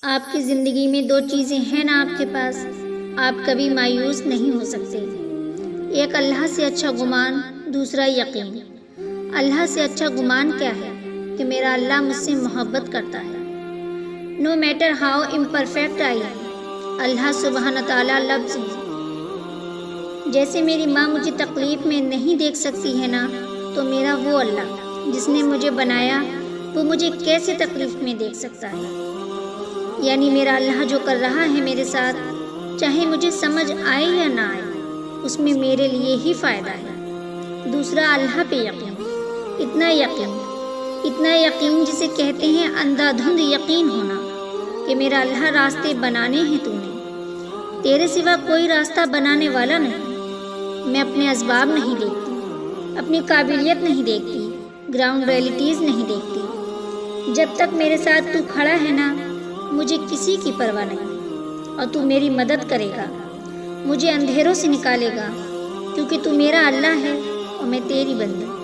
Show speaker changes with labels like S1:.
S1: آپ کی زندگی میں دو چیزیں ہیں نا آپ کے پاس، آپ کبھی مایوس نہیں ہو سکتے۔ ایک اللہ سے اچھا گمان، دوسرا یقین۔ اللہ سے اچھا گمان کیا ہے کہ میرا اللہ مجھ سے محبت کرتا ہے، no matter how imperfect I am. اللہ سبحانہ تعالیٰ لفظ جیسے میری ماں مجھے تکلیف میں نہیں دیکھ سکتی ہے نا، تو میرا وہ اللہ جس نے مجھے بنایا وہ مجھے کیسے تکلیف میں دیکھ سکتا ہے؟ یعنی میرا اللہ جو کر رہا ہے میرے ساتھ، چاہے مجھے سمجھ آئے یا نہ آئے، اس میں میرے لیے ہی فائدہ ہے۔ دوسرا اللہ پہ یقین، اتنا یقین جسے کہتے ہیں اندھا دھند یقین ہونا کہ میرا اللہ راستے بنانے ہیں تو نے، تیرے سوا کوئی راستہ بنانے والا نہیں۔ میں اپنے اسباب نہیں دیکھتی، اپنی قابلیت نہیں دیکھتی، گراؤنڈ ریئلٹیز نہیں دیکھتی۔ جب تک میرے ساتھ تو کھڑا ہے نا، مجھے کسی کی پرواہ نہیں، اور تو میری مدد کرے گا، مجھے اندھیروں سے نکالے گا، کیونکہ تو میرا اللہ ہے اور میں تیری بندہ۔